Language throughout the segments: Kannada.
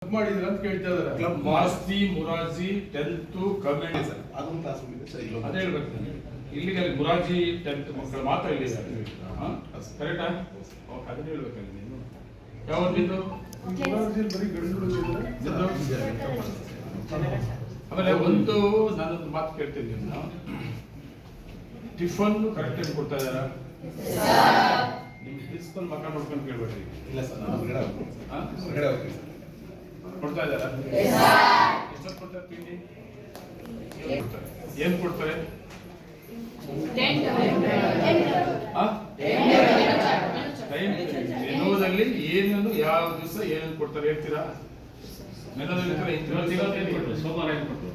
ಮಾಡಿದ್ರ ಅಂತ ಕೇಳ್ತಾ ಇದಾರೆ. ಕ್ಲಬ್ ಮಾಸ್ತಿ ಮುರಾಜಿ 10th ಕಮೆಂಟ್ ಸರ್ ಅದೊಂದು ಕ್ಲಾಸ್ ಇದೆ ಸರ್. ಇಲ್ಲ ಅದೇ ಹೇಳ್ಬೇಕು ನಾನು. ಇಲ್ಲಿಗೆ ಮುರಾಜಿ 10th ಮಕ್ಕಳು ಮಾತ್ರ ಇಲ್ಲಿದ್ದಾರೆ. ಕರೆಕ್ಟಾ? ಓಕೆ, ಅದನ್ನ ಹೇಳ್ಬೇಕಲ್ಲ ನೀನು. ಯಾವತ್ತಿಂದು ಮುರಾರ್ಜಿಯಲ್ಲಿ ಬರೀ ಗಂಡುಗಳು ಇದ್ದಾರೆ. ಆಮೇಲೆ ಒಂದು ನಾನೊಂದು ಮಾತು ಕೇಳ್ತೀನಿ ನಿಮ್ಮನ್ನ. ಟಿಫನ್ ಕರೆಕ್ಟ್ ಆಗಿ ಕೊಡ್ತಾ ಇದ್ದಾರಾ? ನಿಮ್ಮ ಪ್ರಿನ್ಸಿಪಲ್ ಮಕ್ಕ ನೋಡ್ಕೊಂಡು ಕೇಳ್ಬೇಡ್ರಿ. ಇಲ್ಲ ಸರ್, ನಾನು ಹೊರಗಡೆ ಹೋಗ್ತೀನಿ ಸರ್. ಹೊರಗಡೆ ಹೋಗ್ತೀನಿ ಸರ್. ಕೊಡ್ತಾ ಇದ್ದಾರಾ? ಎಷ್ಟೊತ್ತು ಕೊಡ್ತಾರೆ ತಿಂಡಿ? ಏನ್ ಕೊಡ್ತಾರೆ? ಟೈಮ್ ಮೆನುದಲ್ಲಿ ಏನೇನು ಯಾವ ದಿವಸ ಏನೇನು ಕೊಡ್ತಾರೆ ಹೇಳ್ತೀರಾ? ಮೆನುದಲ್ಲಿ ಸೋಮವಾರ ಏನು ಕೊಟ್ಟರು?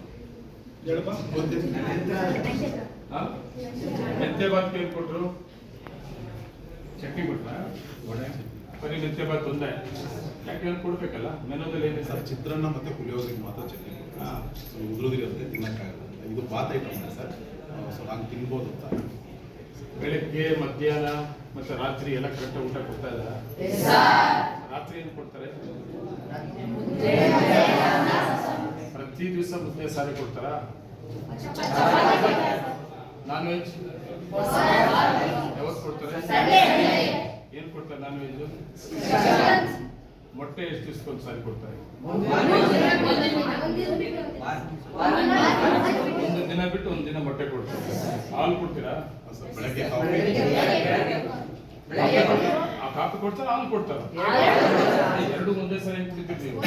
ಮೆಂತ್ಯ ಬಾತ್ ಏನು ಕೊಟ್ರು? ಚಟ್ನಿ ಕೊಟ್ರ? ಒಡೆ ಬರೀ ಮೆಂತ್ಯ ಬಾತ್ ಒಂದೇ. ಯಾಕೆ ಕೊಡ್ಬೇಕಲ್ಲ? ಮೆನುದಲ್ಲಿ ಏನಿದೆ ಸರ್? ಚಿತ್ರಾನ್ನ ಮತ್ತೆ ಪುಳಿಯೋಗರೆಗೆ ಮಾತ್ರ ಚಟ್ನಿ. ಉದುರೋದಿರುತ್ತೆ, ತಿನ್ನಕ್ಕಾಗಲ್ಲ. ಇದು ಬಾತ್ ಐಟಮ್ ಇದೆ ಸರ್. ಸೊ ನಾನು ತಿನ್ಬೋದು ಅಂತ. ಬೆಳಿಗ್ಗೆ ಮಧ್ಯಾಹ್ನ ಮತ್ತೆ ರಾತ್ರಿ ಎಲ್ಲ ಕರೆಕ್ಟ್ ಊಟ ಕೊಡ್ತಾ ಇದ್ದಾರೆ. ರಾತ್ರಿ ಏನು ಕೊಡ್ತಾರೆ? ಪ್ರತಿ ದಿವಸ ಮುದ್ದೆ ಸಾರಿ ಕೊಡ್ತಾರ? ನಾನ್ ವೆಜ್ ಯಾವತ್ತು ಕೊಡ್ತಾರೆ? ಏನ್ ಕೊಡ್ತಾರೆ ನಾನ್ ವೆಜ್? ಮೊಟ್ಟೆ ಎಷ್ಟು ದಿವಸಕ್ಕೊಂದು ಸಾರಿ ಕೊಡ್ತಾರೆ? ಒಂದು ದಿನ ಬಿಟ್ಟು ಒಂದು ದಿನ ಮೊಟ್ಟೆ ಕೊಡ್ತಾರೆ. ಹಾಲು ಕೊಡ್ತೀರಾ? ಬೆಳಗ್ಗೆ ಆ ಕಾಫಿ ಕೊಡ್ತಾರ, ಹಾಲು ಕೊಡ್ತಾರ? ಎರಡು ಒಂದೇ ಸರಿ ಕುಡಿತೀವಿ ನೀವು?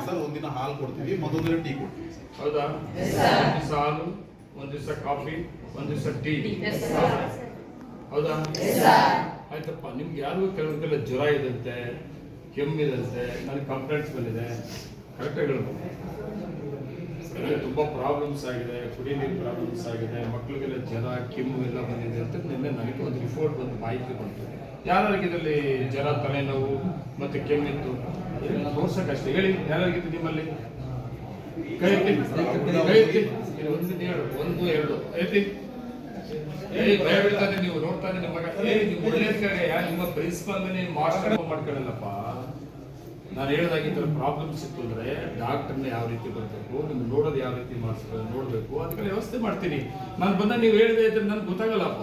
ಸರ್, ಒಂದಿನ ಹಾಲು ಕೊಡ್ತೀವಿ, ಮತ್ತೊಂದಿನ ಟೀ ಕೊಡ್ತೀವಿ. ಹೌದಾ? ಒಂದ್ ದಿವಸ ಹಾಲು, ಒಂದ್ ದಿವಸ ಕಾಫಿ, ಒಂದ್ ದಿವಸ ಟೀ. ಹೌದಾ? ಆಯ್ತಪ್ಪ. ನಿಮ್ಗೆ ಯಾರಿಗೂ ಕೆಲವರಿಗೆಲ್ಲ ಜ್ವರ ಇದಂತೆ, ಕೆಮ್ಮಿದಂತೆ, ನನಗೆ ಕಂಪ್ಲೇಂಟ್ಸ್ ಬಂದಿದೆ. ಕರೆಕ್ಟಾಗಿ ಹೇಳ್ಬೋದು. ತುಂಬಾ ಪ್ರಾಬ್ಲಮ್ಸ್ ಆಗಿದೆ, ಕುಡಿ ನೀರು ಪ್ರಾಬ್ಲಮ್ಸ್ ಆಗಿದೆ, ಮಕ್ಕಳಿಗೆಲ್ಲ ಜ್ವರ ಕೆಮ್ಮು ಎಲ್ಲ ಬಂದಿದೆ ಅಂತ ನಿನ್ನೆ ನನಗೆ ಒಂದು ರಿಪೋರ್ಟ್ ಬಂದು ಮಾಹಿತಿ ಬಂತು. ಯಾರಿಗೆ ಇದರಲ್ಲಿ ಜ್ವರ, ತಲೆನೋವು ಮತ್ತೆ ಕೆಮ್ಮಿತ್ತು ತೋರ್ಸಕ್ಕಷ್ಟೇ. ಹೇಳಿ, ಯಾರಿಗಿತ್ತು ನಿಮ್ಮಲ್ಲಿ? ಕೈ ಎತ್ತಿ, ಕೈ ಎತ್ತಿ. ಒಂದು ಹೇಳು, ಒಂದು ಎರಡು ಐತಿ. ಭಯ ಬೀಳ್ತಾನೆ ನೀವು ನೋಡ್ತಾನೆ ನಿಮ್ಮ ಮಗ. ನೀವು ಒಳ್ಳೇದಕ್ಕಾಗ ನಿಮ್ಮ ಪ್ರಿನ್ಸಿಪಲ್ ನೀವು ಮಾಡ್ಕೊಳ್ಳಲ್ಲಪ್ಪ. ನಾನು ಹೇಳಿದಾಗಿದ್ದ ಪ್ರಾಬ್ಲಮ್ಸ್ ಇತ್ತು ಅಂದ್ರೆ ಡಾಕ್ಟರ್ನ ಯಾವ ರೀತಿ ಬರಬೇಕು, ನಿಮ್ಗೆ ನೋಡೋದು ಯಾವ ರೀತಿ ನೋಡಬೇಕು, ಅದಕ್ಕೆಲ್ಲ ವ್ಯವಸ್ಥೆ ಮಾಡ್ತೀನಿ. ನಾನು ಬಂದಾಗ ನೀವು ಹೇಳಿದೆ ಇದ್ರೆ ನನ್ಗೆ ಗೊತ್ತಾಗಲ್ಲಪ್ಪ.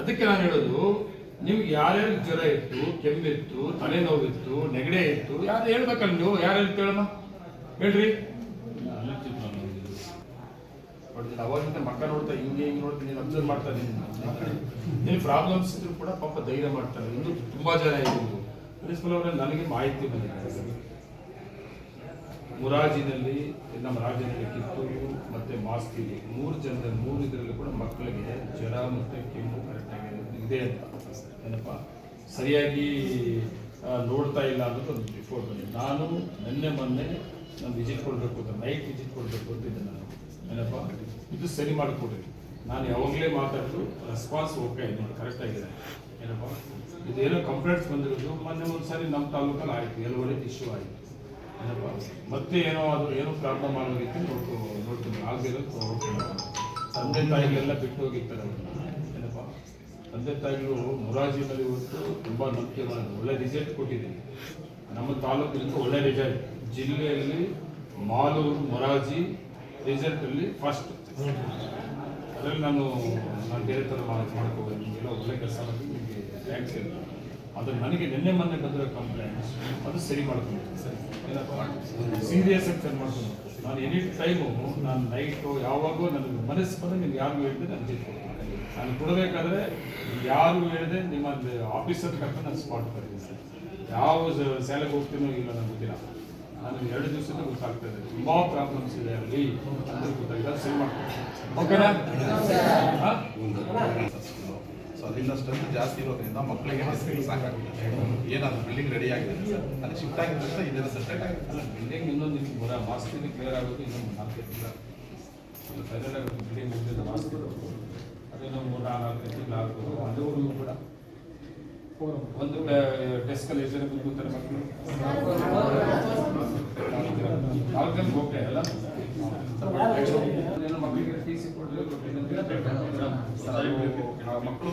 ಅದಕ್ಕೆ ನಾನು ಹೇಳೋದು, ನಿಮ್ಗೆ ಯಾರ್ಯಾರು ಜ್ವರ ಇತ್ತು, ಕೆಮ್ಮಿತ್ತು, ತಲೆನೋವಿತ್ತು, ನೆಗಡೆ ಇತ್ತು, ಯಾರು ಹೇಳ್ಬೇಕಲ್ಲ ನೀವು? ಯಾರು ಹೇಳಮ್ಮ ಹೇಳ್ರಿ. ಅವಾಗಿಂದ ಮಕ್ಕ ನೋಡ್ತಾ ಹಿಂಗೆ ನೋಡ್ತೀನಿ, ನೀನು ಅಬ್ಸರ್ವ್ ಮಾಡ್ತಾ ನೀನು ಪ್ರಾಬ್ಲಮ್ಸ್ ಇದ್ರು ಕೂಡ ಪಾಪ ಧೈರ್ಯ ಮಾಡ್ತಾರೆ. ಇನ್ನೂ ತುಂಬಾ ಜನ ಇದ್ರು. ಪ್ರಿನ್ಸಿಪಲ್ ಅವರಲ್ಲಿ ನನಗೆ ಮಾಹಿತಿ ಬಂದಿದೆ. ಮುರಾಜಿನಲ್ಲಿ, ನಮ್ಮ ರಾಜ್ಯದಲ್ಲಿ ಕಿತ್ತೂರು ಮತ್ತೆ ಮಾಸ್ತಿ, 3 ಜನದಲ್ಲಿ 3 ಇದರಲ್ಲಿ ಕೂಡ ಮಕ್ಕಳಿಗೆ ಜ್ವರ ಮತ್ತೆ ಕೆಮ್ಮು ಕರೆಕ್ಟಾಗಿ ಇದೆ ಅಂತ. ಏನಪ್ಪ, ಸರಿಯಾಗಿ ನೋಡ್ತಾ ಇಲ್ಲ ಅನ್ನೋದು ಒಂದು ರಿಪೋರ್ಟ್ ಬಂದಿದೆ. ನಾನು ಮೊನ್ನೆ ನಾನು ವಿಸಿಟ್ ಕೊಡಬೇಕು ಅಂತ, ನೈಟ್ ವಿಸಿಟ್ ಕೊಡಬೇಕು ಅಂತಿದ್ದೆ ನಾನು. ಏನಪ್ಪ, ಇದು ಸರಿ ಮಾಡಿಕೊಡ್ರಿ. ನಾನು ಯಾವಾಗಲೇ ಮಾತಾಡೋದು ರೆಸ್ಪಾನ್ಸ್ ಓಕೆ ಇದೆ, ಕರೆಕ್ಟಾಗಿದೆ. ಏನಪ್ಪ, ಇದೇನೋ ಕಂಪ್ಲೇಂಟ್ಸ್ ಬಂದಿರೋದು ಮೊನ್ನೆ ಒಂದ್ಸರಿ ನಮ್ಮ ತಾಲೂಕಲ್ಲಿ ಆಯಿತು, ಎಲ್ಲವರೆಗೆ ಇಶ್ಯೂ ಆಯಿತು. ಏನಪ್ಪ, ಮತ್ತೆ ಏನೋ ಅದು ಏನೋ ಪ್ರಾಬ್ಲಮ್ ಆಗೋ ರೀತಿ ನೋಡ್ತೀನಿ. ಆಗದಿರೋದು ಹೋಗ್ತೀನಿ. ತಂದೆ ತಾಯಿಗಳೆಲ್ಲ ಬಿಟ್ಟು ಹೋಗಿರ್ತಾರೆ ಅವ್ರನ್ನ. ಏನಪ್ಪ, ತಂದೆ ತಾಯಿಗಳು ಮುರಾಜಿನಲ್ಲಿ ಇವತ್ತು ತುಂಬ ನಂಬಿಕೆ ಮಾಡೋದು, ಒಳ್ಳೆ ರಿಸಲ್ಟ್ ಕೊಟ್ಟಿದ್ದೀನಿ. ನಮ್ಮ ತಾಲೂಕಿನಿಂದ ಒಳ್ಳೆ ರಿಸಲ್ಟ್. ಜಿಲ್ಲೆಯಲ್ಲಿ ಮಾಲೂರು ಮುರಾಜಿ ರಿಸಲ್ಟಲ್ಲಿ ಫಸ್ಟ್. ಅದರಲ್ಲಿ ನಾನು ಬೇರೆ ಥರ ಮಾಡ್ಕೋಬೋದು. ನಿಮಗೆಲ್ಲ ಒಳ್ಳೆ ಕೆಲಸ ಮಾಡಿ ನಿಮಗೆ ಥ್ಯಾಂಕ್ಸ್ ಹೇಳ್ತೀನಿ. ಅದು ನನಗೆ ಮೊನ್ನೆ ಬಂದಿರೋ ಕಂಪ್ಲೇಂಟ್ಸ್ ಅದು ಸರಿ ಮಾಡ್ಕೊಂಡು ಸರಿ. ಏನಪ್ಪ, ಸೀರಿಯಸ್ ಆಗಿ ಸರಿ ಮಾಡ್ಕೊಂಡು ನಾನು ಎನಿ ಟೈಮು ನಾನು ನೈಟು ಯಾವಾಗೂ ನನಗೆ ಮನಸ್ಸು ಬಂದರೆ ನಿಮ್ಗೆ ಯಾರಿಗೂ ಹೇಳಿದೆ ನಾನು ಕೊಡ್ತೀನಿ. ನಾನು ಕೊಡಬೇಕಾದ್ರೆ ಯಾರಿಗೂ ಹೇಳಿದೆ ನಿಮ್ಮ ಆಫೀಸರ್ ಕರ್ಕೊಂಡು ನಾನು ಸ್ಪಾಟ್ ಬರ್ತೀನಿ ಸರ್. ಯಾವ ಶಾಲೆಗೆ ಹೋಗ್ತೀನೋ ಇಲ್ಲ ನನಗೆ ಗೊತ್ತಿಲ್ಲ. ನನಗೆ 2 ದಿವಸದಿಂದ ಗೊತ್ತಾಗ್ತಾ ಇದೆ ತುಂಬ ಪ್ರಾಬ್ಲಮ್ಸ್ ಇದೆ ಅಲ್ಲಿ ಅಂತ ಗೊತ್ತಾಗಿದೆ. ಅದು ಸರಿ ಮಾಡ್ತೀನಿ. ಓಕೆನಾ? ಸೊ ಅಲ್ಲಿಂದ ಸ್ಟ್ರೆಂತ್ ಜಾಸ್ತಿ ಇರೋದ್ರಿಂದ ಮಕ್ಕಳಿಗೆ ಸಾಕಾಗುತ್ತೆ. ಏನಾದ್ರು ಬಿಲ್ಡಿಂಗ್ ರೆಡಿ ಆಗಿದೆ ಸರ್, ಅಲ್ಲಿ ಶಿಫ್ಟ್ ಆಗಿದ್ರೆ ಇದೆಲ್ಲ ಸೆಟ್ ಆಗಿದೆ. ಅಲ್ಲ, ಬಿಲ್ಡಿಂಗ್ ಇನ್ನೊಂದು ನಿಮ್ಗೆ ಮಾಸ್ತಿಗೆ ಕ್ಲಿಯರ್ ಆಗೋದು ಇನ್ನೊಂದು 4 ತಿಂಗಳು ಫೈನಲ್ ಆಗೋದು. ಬಿಲ್ಡಿಂಗ್ ಮುಗಿದ ಮಾಸ್ತಿ ಅದೇನೋ 3-4 ತಿಂಗಳು ಆಗ್ಬೋದು. ಅಲ್ಲಿವರೆಗೂ ಕೂಡ ಒಂದು ಡೆಸ್ಕಲ್ಲಿ ಎಷ್ಟು ಜನ ಕೂತ್ಕೊತಾರೆ ಮಕ್ಕಳು? 4 ಜನಕ್ಕೆ ಓಕೆ ಅಲ್ಲ? ಮಕ್ಕಳಿಗೆ ಟಿ ಸಿ ಕೊಡಬೇಕು. ಮಕ್ಕಳು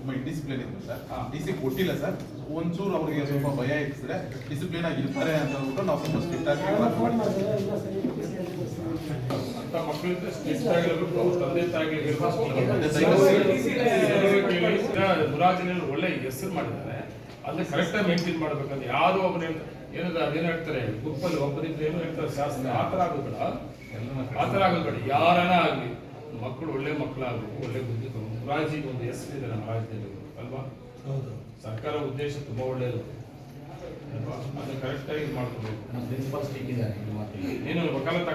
ತುಂಬಾ ಇಂಡಿಸಿಪ್ಲಿನ್ ಇದ್ರು ಸರ್. ಹಾ. ಡಿಸಿ ಕೊಟ್ಟಿಲ್ಲ ಸರ್. ಒಂಚೂರು ಅವರಿಗೆ ಸ್ವಲ್ಪ ಭಯ ಇಟ್ಟಿದ್ರೆ ಡಿಸಿಪ್ಲಿನ್ ಆಗಿ ಇರ್ತಾರೆ ಅಂತ ಹೇಳ್ಬಿಟ್ಟು ನಾವು ಸ್ವಲ್ಪ ಸ್ಟ್ರಿಕ್ಟ್ ಆಗಿ ಅಂತ ಮಕ್ಕಳಿಂದ ಸ್ಟ್ರಿಕ್ಟ್ ಆಗಿರ್ಬೇಕು, ಅವ್ರ ತಂದೆ ತಾಯಿಗಳಿಗೆ ಮುರಾಜಿನಲ್ಲಿ ಒಳ್ಳೆ ಹೆಸರು ಮಾಡಿದ್ದಾರೆ. ಅದನ್ನ ಕರೆಕ್ಟಾಗಿ ಮೇಂಟೈನ್ ಮಾಡ್ಬೇಕಂತ ಯಾರು ಒಬ್ಬರು ಏನಾದ್ರು ಅದೇನು ಹೇಳ್ತಾರೆ ಗ್ರೂಪಲ್ಲಿ ಒಬ್ಬರಿಂದ ಏನು ಹೇಳ್ತಾರೆ ಶಾಸ್ತ್ರ ಆ ಥರ ಆಗೋದು ಬೇಡ. ಯಾರನ ಆಗಲಿ ಮಕ್ಕಳು ಒಳ್ಳೆ ಮಕ್ಕಳಾಗಬೇಕು, ಒಳ್ಳೆ ಬುದ್ಧಿ ತಗೊಂಡು ಮುರಾಜಿಗೆ ಒಂದು ಹೆಸರಿದೆ ನಮ್ಮ ರಾಜ್ಯದಲ್ಲಿ ಅಲ್ವಾ. ಸರ್ಕಾರ ಉದ್ದೇಶ ತುಂಬಾ ಒಳ್ಳೆಯದು ಅಲ್ವಾ, ಅದನ್ನ ಕರೆಕ್ಟಾಗಿ ಮಾಡ್ಕೋಬೇಕು. ಪ್ರಿನ್ಸಿಪಾಲ್ ಸ್ಟಿಕ್ ಇದ್ದಾರೆ ಏನು ವಕಾಲತ್